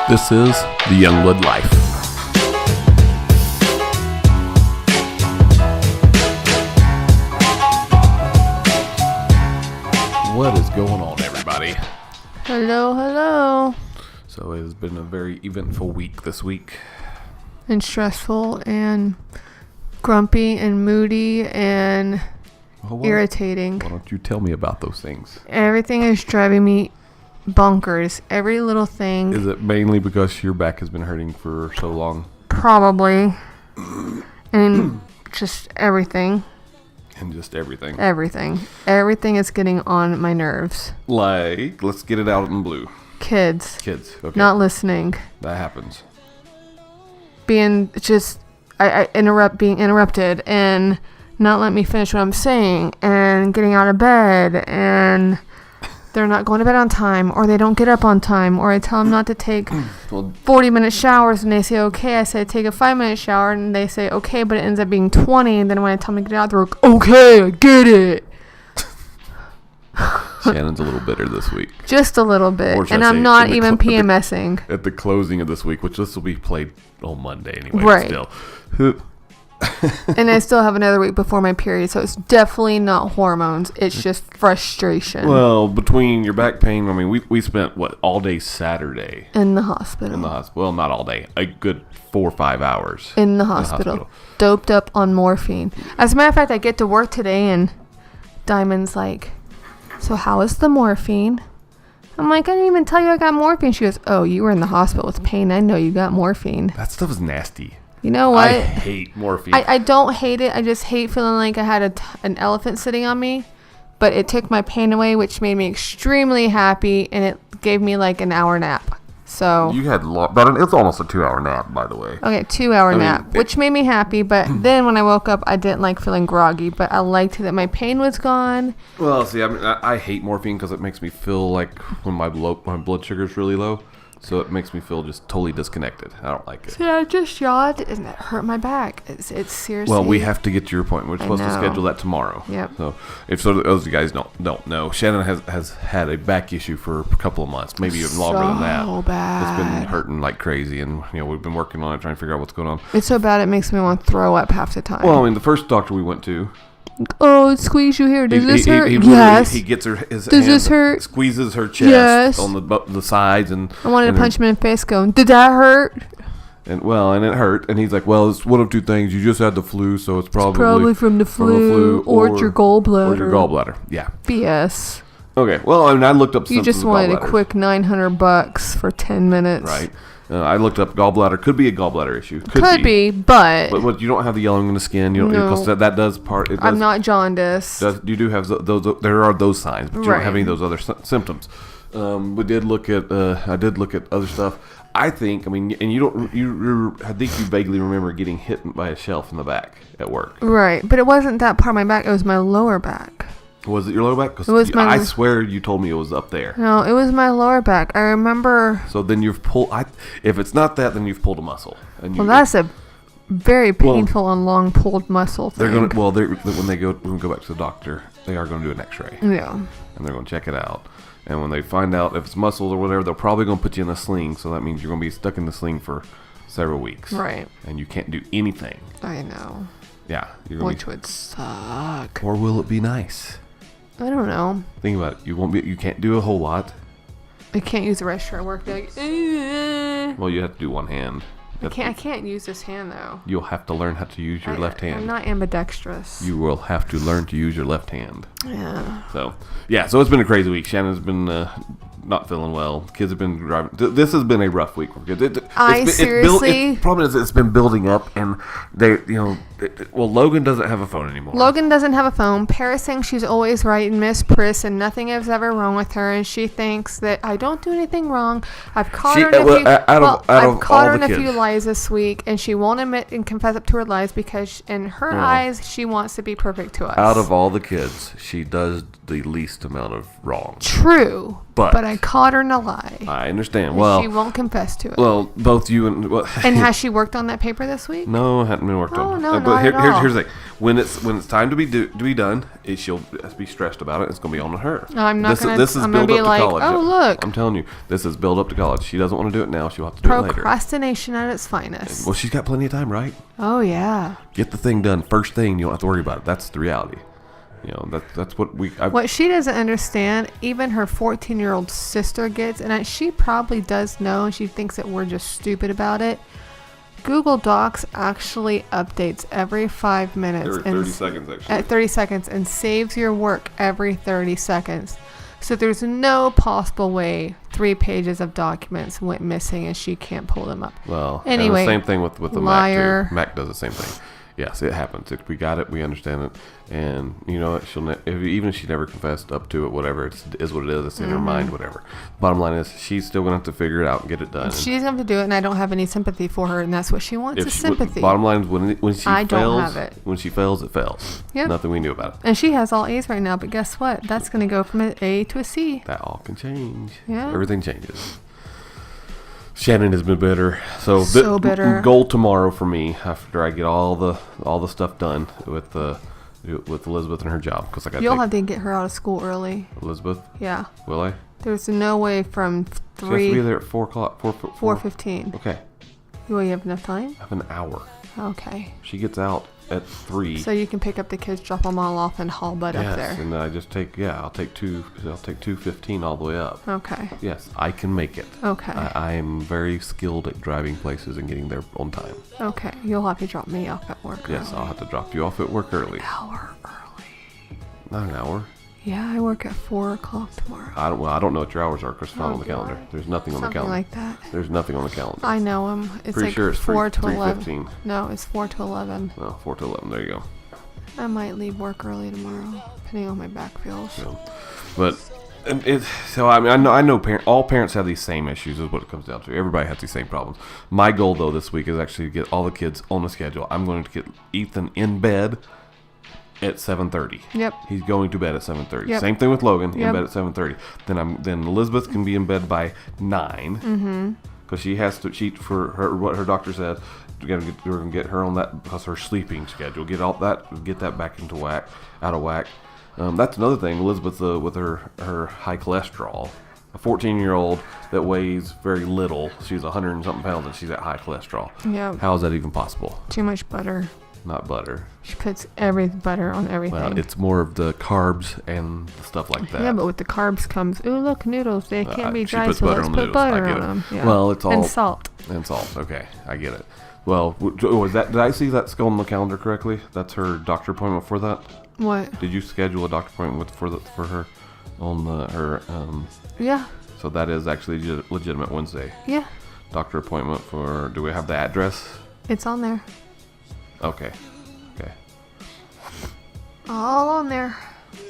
This is the Youngblood Life. What is going on, everybody? Hello, hello. So it has been a very eventful week this week. And stressful and grumpy and moody and irritating. Why don't you tell me about those things? Everything is driving me bonkers. Every little thing. Is it mainly because your back has been hurting for so long? Probably. And just everything. And just everything. Everything. Everything is getting on my nerves. Like, let's get it out in blue. Kids. Okay. Not listening. That happens. Being interrupted and not letting me finish what I'm saying and getting out of bed and they're not going to bed on time or they don't get up on time or I tell them not to take 40-minute showers and they say okay. I say take a 5-minute shower and they say okay, but it ends up being 20 and then when I tell them to get out they're like okay, I get it. Shannon's a little bitter this week. Just a little bit. And I'm not even PMSing. At the closing of this week, which this will be played on Monday anyway. Right. Still. And I still have another week before my period, so it's definitely not hormones. It's just frustration. Well, between your back pain, I mean, we spent, all day Saturday? In the hospital. Well, not all day. A good 4 or 5 hours. In the hospital. Doped up on morphine. As a matter of fact, I get to work today, and Diamond's like, so how is the morphine? I'm like, I didn't even tell you I got morphine. She goes, oh, you were in the hospital with pain. I know you got morphine. That stuff is nasty. You know what? I hate morphine. I don't hate it. I just hate feeling like I had an elephant sitting on me. But it took my pain away, which made me extremely happy. And it gave me like an hour nap. So you had but it's almost a 2-hour nap, by the way. Okay, 2-hour nap, which made me happy. But then when I woke up, I didn't like feeling groggy. But I liked that my pain was gone. Well, see, I mean, I hate morphine because it makes me feel like when my blood sugar is really low. So it makes me feel just totally disconnected. I don't like it. See, I just yawned and it hurt my back. It's seriously. Well, we have to get to your appointment. We're supposed to schedule that tomorrow. Yep. So if those of you guys don't know, Shannon has had a back issue for a couple of months, maybe even longer than that. So bad. It's been hurting like crazy, and we've been working on it, trying to figure out what's going on. It's so bad it makes me want to throw up half the time. Well, I mean, the first doctor we went to. Oh, squeeze you here. Does this hurt? Yes. He gets his Does hand, this hurt? Squeezes her chest on the sides, and I wanted to punch him in the face, going, "Did that hurt?" And it hurt, and he's like, "Well, it's one of two things. You just had the flu, so it's probably from the flu, or it's your gallbladder." Or your gallbladder, yeah. BS. Okay, well, I mean, I looked up. You just wanted a quick $900 for 10 minutes, right? I looked up gallbladder. Could be a gallbladder issue. Could be, but what you don't have the yellow in the skin. You don't, because that does part. It does, I'm not jaundiced. You do have those. There are those signs, but you don't have any of those other symptoms. We did look at. I did look at other stuff. I think. I mean, and you don't. I think you vaguely remember getting hit by a shelf in the back at work. Right, but it wasn't that part of my back. It was my lower back. Was it your lower back? Because I swear you told me it was up there. No, it was my lower back. I remember. So then you've pulled. If it's not that, then you've pulled a muscle. Well, that's a very painful and long pulled muscle thing. They're gonna. Well, when we go back to the doctor, they are going to do an X-ray. Yeah. And they're going to check it out. And when they find out if it's muscles or whatever, they're probably going to put you in a sling. So that means you're going to be stuck in the sling for several weeks. Right. And you can't do anything. I know. Yeah. Which would suck. Or will it be nice? I don't know. Think about it. You can't do a whole lot. I can't use the restroom at work. Like, well, you have to do one hand. I can't use this hand though. You'll have to learn how to use your left hand. I'm not ambidextrous. You will have to learn to use your left hand. Yeah. So it's been a crazy week. Shannon's been not feeling well. Kids have been driving. This has been a rough week for kids. The problem is it's been building up, and they, Logan doesn't have a phone anymore. Logan doesn't have a phone. Paris thinks she's always right, and Miss Priss, and nothing is ever wrong with her, and she thinks that I don't do anything wrong. I've caught her in a few lies this week, and she won't admit and confess up to her lies because in her eyes she wants to be perfect to us. Out of all the kids, she does the least amount of wrong. True, but I I caught her in a lie. I understand. Well, she won't confess to it. Well, both you and and has she worked on that paper this week? No, it hadn't been worked on. No, but not at all. Here's the thing: when it's time to be done, she'll be stressed about it. It's going to be on her. No, I'm not going to. This is I'm build going to up be to like, college. oh look. I'm telling you, this is build up to college. She doesn't want to do it now. She'll have to do it later. Procrastination at its finest. Well, she's got plenty of time, right? Oh yeah. Get the thing done first thing. You don't have to worry about it. That's the reality. That's what what she doesn't understand, even her 14-year-old sister gets, and she probably does know, and she thinks that we're just stupid about it. Google Docs actually updates every 5 minutes. Every 30 seconds, actually. At 30 seconds, and saves your work every 30 seconds. So there's no possible way 3 pages of documents went missing and she can't pull them up. Well, anyway, and the same thing with the liar. Mac too. Mac does the same thing. Yes, it happens. We got it. We understand it. And you know what? Even if she never confessed up to it, whatever, it is what it is. It's in her mind, whatever. Bottom line is, she's still going to have to figure it out and get it done. She's going to have to do it, and I don't have any sympathy for her, and that's what she wants, is sympathy. Bottom line is, when she I fails, don't have it. When she fails, it fails. Yep. Nothing we knew about it. And she has all A's right now, but guess what? That's going to go from an A to a C. That all can change. Yeah. Everything changes. Shannon has been bitter. So bitter. Goal tomorrow for me, after I get all the stuff done with Elizabeth and her job, because You'll have to get her out of school early. Elizabeth? Yeah. Will I? There's no way from 3. She has to be there at 4 o'clock. 4:15. Okay. Will you have enough time? I have an hour. Okay. She gets out at 3. So you can pick up the kids, drop them all off, and haul butt up there. Yes, and I just take I'll take 2:15 all the way up. Okay. Yes, I can make it. Okay. I am very skilled at driving places and getting there on time. Okay. You'll have to drop me off at work. Yes, early. I'll have to drop you off at work early. An hour early. Not an hour. Yeah, I work at 4 o'clock tomorrow. I don't know what your hours are because it's not on the calendar. There's nothing on the calendar. Something like that. There's nothing on the calendar. I know them. It's Pretty like sure it's 4 to 11. 3:15. No, it's 4 to 11. No, 4 to 11. There you go. I might leave work early tomorrow, depending on my back feels. So, but I know all parents have these same issues. Is what it comes down to. Everybody has these same problems. My goal though this week is actually to get all the kids on the schedule. I'm going to get Ethan in bed at 7:30. Yep. He's going to bed at 7:30. Yep. Same thing with Logan. Yep. In bed at 7:30. Then Elizabeth can be in bed by 9. Mm-hmm. Because she has to cheat for what her doctor said. We're gonna get her on that because her sleeping schedule. Get that back out of whack. That's another thing. Elizabeth with her high cholesterol. A 14-year-old that weighs very little. She's 100 and something pounds and she's at high cholesterol. Yeah. How is that even possible? Too much butter. Not butter. She puts every butter on everything. Well, it's more of the carbs and stuff like that. Yeah, but with the carbs comes, ooh, look, noodles. They can't be dry, so let's put butter on them. Yeah. Well, it's all... And salt. And salt. Okay, I get it. Well, did I see that on the calendar correctly? That's her doctor appointment for that? What? Did you schedule a doctor appointment for her on her... Yeah. So that is actually legitimate Wednesday. Yeah. Doctor appointment for... Do we have the address? It's on there. Okay. All on there.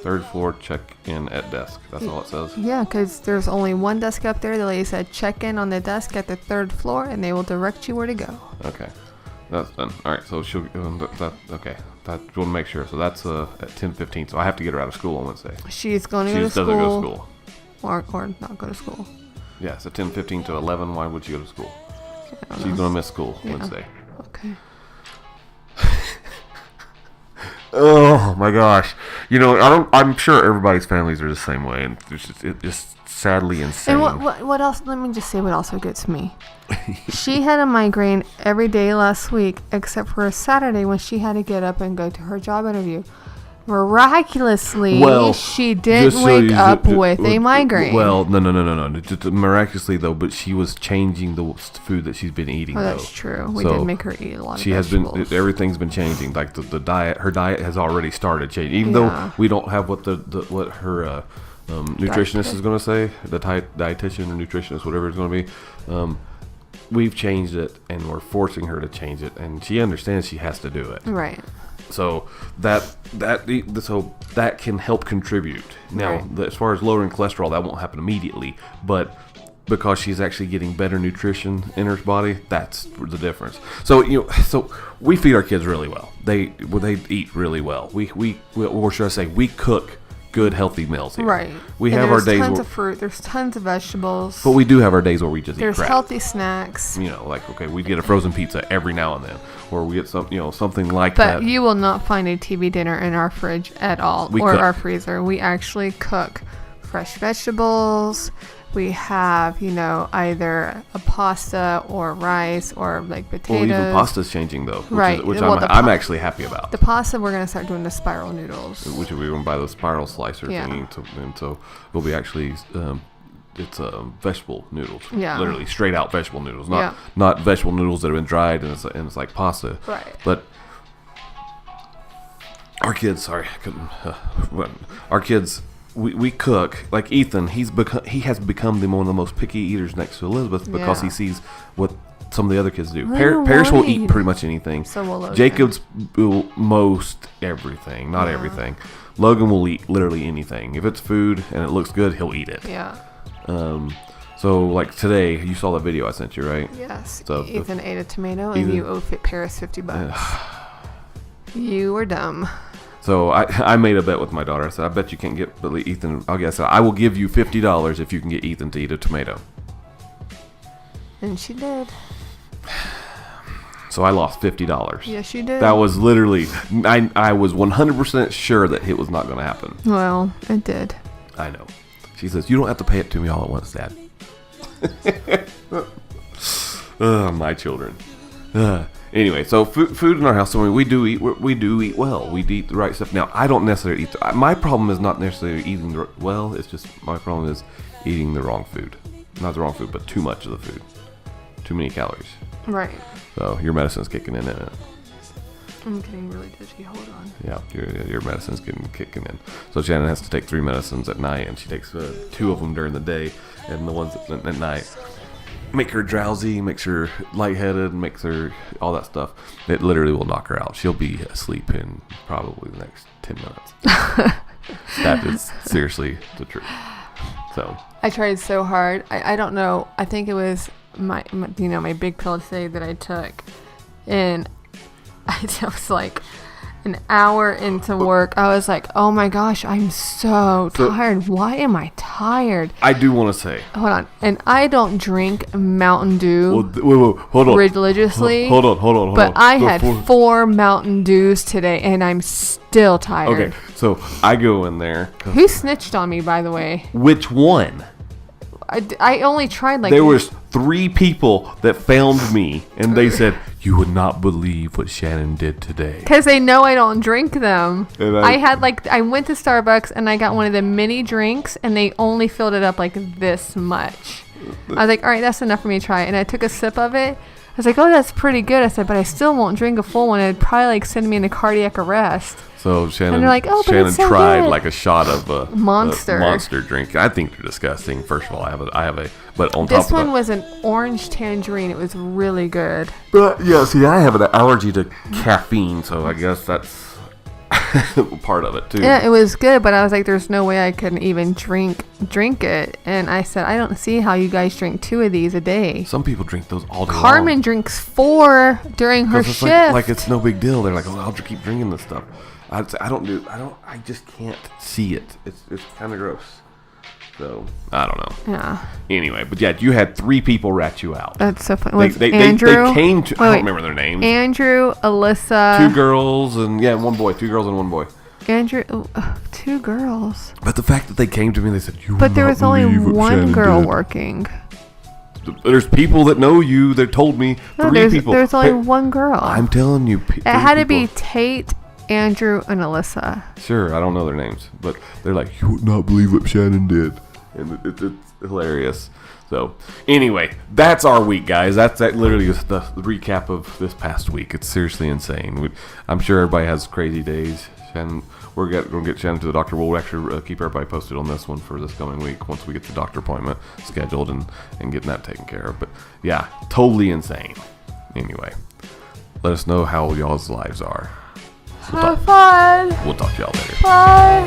3rd floor, check in at desk. That's all it says? Yeah, because there's only one desk up there. The lady said check in on the desk at the 3rd floor, and they will direct you where to go. Okay. That's done. All right, so she'll... okay. I want to make sure. So that's at 10:15. So I have to get her out of school on Wednesday. She's going to She go to just school. doesn't go to school. Or not go to school. Yeah, so 10:15 to 11. Why would she go to school? She's going to miss school Wednesday. Okay. Oh my gosh! You know, I'm sure everybody's families are the same way, and it's just sadly insane. And what else? Let me just say what also gets me. She had a migraine every day last week, except for a Saturday when she had to get up and go to her job interview. Miraculously, she didn't wake up with a migraine. Well, no. Just miraculously though, but she was changing the food that she's been eating. Oh, that's true. We did make her eat a lot of vegetables. Everything's been changing. Like the diet, her diet has already started changing. Even though we don't have what her nutritionist is going to say, the dietitian or nutritionist, whatever it's going to be. We've changed it, and we're forcing her to change it, and she understands she has to do it. Right. So that can help contribute. Now, as far as lowering cholesterol, that won't happen immediately, but because she's actually getting better nutrition in her body, that's the difference. So we feed our kids really well. They eat really well. Or should I say, we cook good, healthy meals here. Right. We have our days. There's tons of fruit. There's tons of vegetables. But we do have our days where we just eat crap. There's healthy snacks. You know, like, okay, we get a frozen pizza every now and then. Or we get something like that. But you will not find a TV dinner in our fridge at all. Or our freezer. We actually cook fresh vegetables. We have, either a pasta or rice or like potatoes. Well, even pasta's changing though, which I'm actually happy about. The pasta, we're going to start doing the spiral noodles. Which we're going to buy the spiral slicer thingy. And so we'll be actually, it's vegetable noodles. Yeah. Literally straight out vegetable noodles. Not vegetable noodles that have been dried and it's like pasta. Right. But our kids, we cook like Ethan. He has become one of the most picky eaters next to Elizabeth because he sees what some of the other kids do. Paris will eat pretty much anything. So will Logan. Jacob's will most everything, not everything. Logan will eat literally anything. If it's food and it looks good, he'll eat it. Yeah. So like today, you saw that video I sent you, right? Yes. So Ethan ate a tomato and you owe Paris $50. You were dumb. So I made a bet with my daughter. I said, I bet you can't get Ethan. I said, I will give you $50 if you can get Ethan to eat a tomato. And she did. So I lost $50. Yes, you did. That was literally, I was 100% sure that it was not going to happen. Well, it did. I know. She says, you don't have to pay it to me all at once, Dad. My children. Anyway, so food in our house. So we do eat well. We eat the right stuff. Now, I don't necessarily eat. My problem is not necessarily eating well. It's just my problem is eating the wrong food. Not the wrong food, but too much of the food. Too many calories. Right. So your medicine's kicking in, isn't it? I'm getting really dizzy. Hold on. Yeah, your medicine's kicking in. So Shannon has to take 3 medicines at night, and she takes 2 of them during the day, and the ones at night make her drowsy, makes her lightheaded, makes her all that stuff. It literally will knock her out. She'll be asleep in probably the next 10 minutes. That is seriously the truth. So I tried so hard. I don't know. I think it was my big pill today that I took, and I was like an hour into work. I was like, oh my gosh, I'm so tired. Why am I tired? I do want to say. Hold on. And I don't drink Mountain Dew hold on. religiously. Hold on. But I had 4 Mountain Dews today, and I'm still tired. Okay, so I go in there. Who snitched on me, by the way? Which one? I only tried There was 3 people that found me, and they said, you would not believe what Shannon did today. Because they know I don't drink them. And I went to Starbucks, and I got one of the mini drinks, and they only filled it up like this much. I was like, all right, that's enough for me to try. And I took a sip of it. I was like, oh, that's pretty good. I said, but I still won't drink a full one. It'd probably send me into cardiac arrest. So Shannon, and they're like, oh, Shannon so tried good. like a shot of a monster drink. I think they're disgusting. First of all, I have a, but on this top of one was an orange tangerine. It was really good. But yeah, see, I have an allergy to caffeine, so I guess that's part of it too. Yeah, it was good, but I was like, there's no way I could even drink it. And I said, I don't see how you guys drink 2 of these a day. Some people drink those all day Carmen long. drinks 4 during her shift. Like it's no big deal. They're like, oh, I'll just keep drinking this stuff. I just can't see it. It's kind of gross. So I don't know. Yeah. Anyway, but yeah, you had 3 people rat you out. That's so funny. They came to. I don't remember their names. Andrew, Alyssa. 2 girls and 1 boy. 2 girls and 1 boy. Andrew, 2 girls. But the fact that they came to me, they said, "You." But there was only 1 girl working. There's people that know you that told me 3 people. There's only 1 girl. I'm telling you. It had to be Tate, Andrew, and Alyssa. Sure, I don't know their names, but they're like, you would not believe what Shannon did, and it's hilarious. So anyway, that's our week, guys. That literally is the recap of this past week. It's seriously insane. I'm sure everybody has crazy days. Shannon, we're going to get Shannon to the doctor. We'll actually keep everybody posted on this one for this coming week once we get the doctor appointment scheduled and getting that taken care of. But yeah, totally insane. Anyway, let us know how y'all's lives are. Have fun. We'll talk to y'all later. Bye.